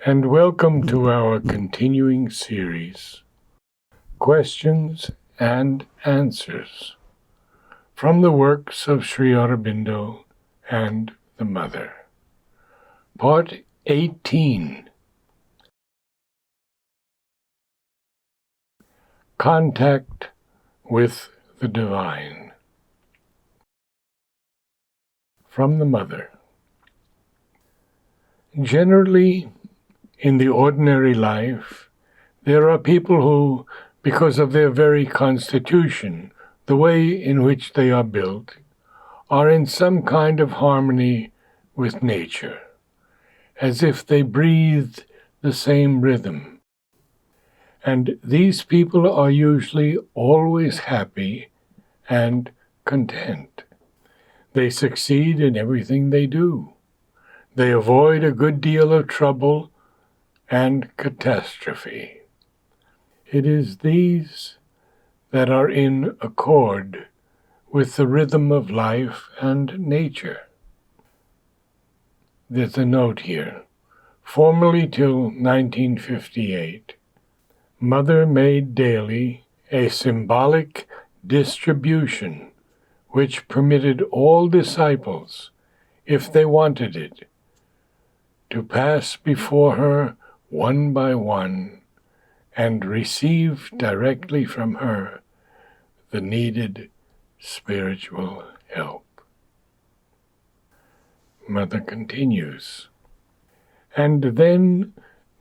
and welcome to our continuing series, Questions and Answers, from the works of Sri Aurobindo and the Mother. Part 18. Contact with the Divine. From the Mother. Generally, in the ordinary life, there are people who, because of their very constitution, the way in which they are built, are in some kind of harmony with nature, as if they breathed the same rhythm. And these people are usually always happy and content. They succeed in everything they do. They avoid a good deal of trouble and catastrophe. It is these that are in accord with the rhythm of life and nature. There's a note here. Formerly till 1958, Mother made daily a symbolic distribution which permitted all disciples, if they wanted it, to pass before her one by one and receive directly from her the needed spiritual help. Mother continues, and then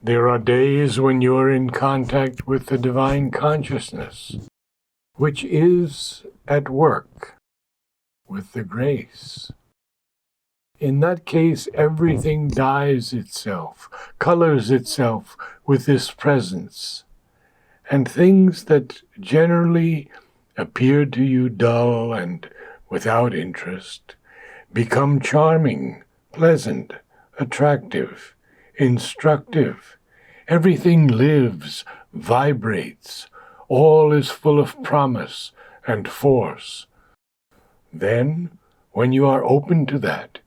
there are days when you are in contact with the divine consciousness, which is at work with the grace. In that case, everything dyes itself, colors itself with this presence, and things that generally appear to you dull and without interest become charming, pleasant, attractive, instructive. Everything lives, vibrates, all is full of promise and force. Then, when you are open to that,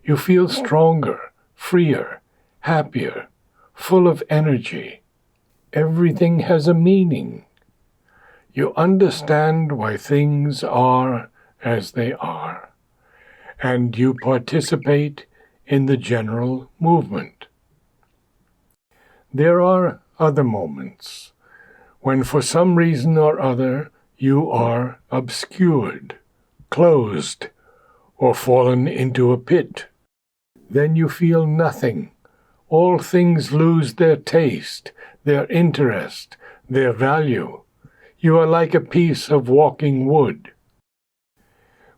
you feel stronger, freer, happier, full of energy. Everything has a meaning. You understand why things are as they are, and you participate in the general movement. There are other moments when for some reason or other you are obscured, closed, or fallen into a pit. Then you feel nothing. All things lose their taste, their interest, their value. You are like a piece of walking wood.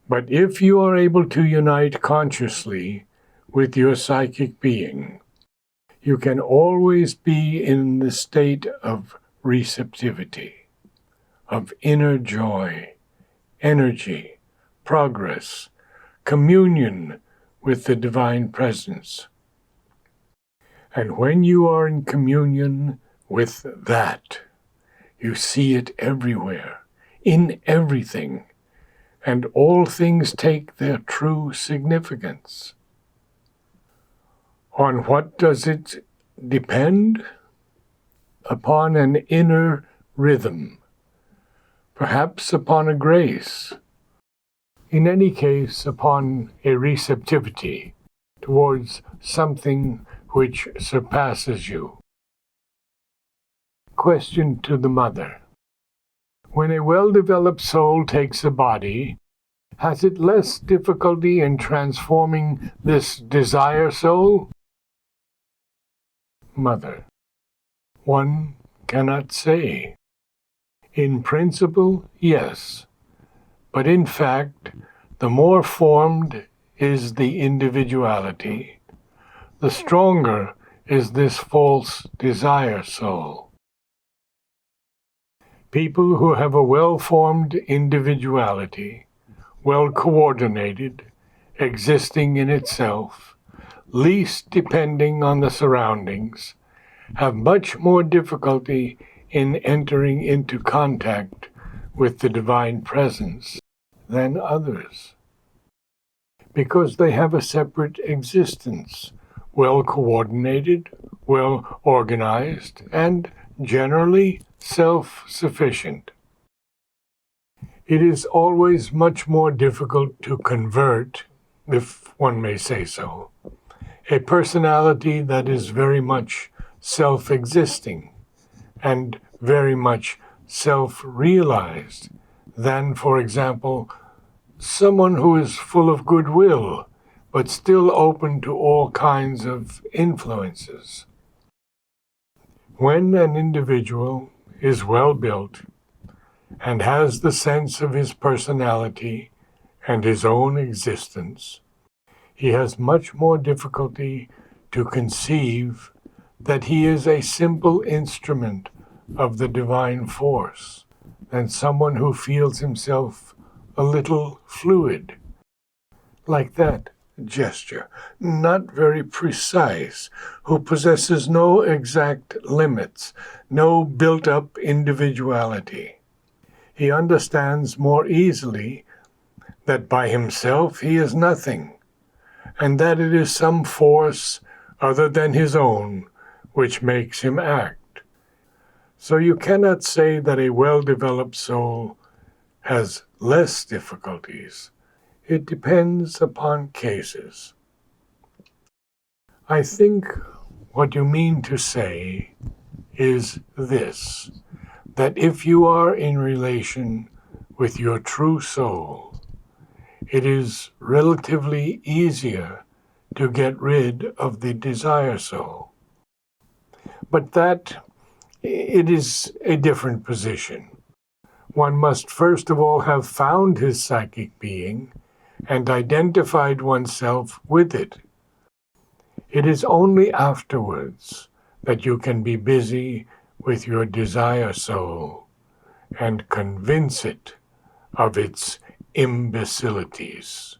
But if you are able to unite consciously with your psychic being, you can always be in the state of receptivity, of inner joy, energy, progress, communion with the divine presence. And when you are in communion with that, you see it everywhere, in everything, and all things take their true significance. On what does it depend? Upon an inner rhythm, perhaps upon a grace, in any case upon a receptivity towards something which surpasses you. Question to the Mother. When a well-developed soul takes a body, has it less difficulty in transforming this desire soul? Mother. One cannot say. In principle, yes. But in fact, the more formed is the individuality, the stronger is this false desire soul. People who have a well-formed individuality, well-coordinated, existing in itself, least depending on the surroundings, have much more difficulty in entering into contact with the divine presence than others, because they have a separate existence, well coordinated, well organized, and generally self-sufficient. It is always much more difficult to convert, if one may say so, a personality that is very much self-existing and very much self-realized than, for example, someone who is full of goodwill but still open to all kinds of influences. When an individual is well built and has the sense of his personality and his own existence, he has much more difficulty to conceive that he is a simple instrument of the divine force than someone who feels himself a little fluid, like that gesture, not very precise, who possesses no exact limits, no built-up individuality. He understands more easily that by himself he is nothing, and that it is some force other than his own which makes him act. So you cannot say that a well-developed soul has less difficulties. It depends upon cases. I think what you mean to say is this, that if you are in relation with your true soul, it is relatively easier to get rid of the desire soul. But that it is a different position. One must first of all have found his psychic being and identified oneself with it. It is only afterwards that you can be busy with your desire soul and convince it of its imbecilities.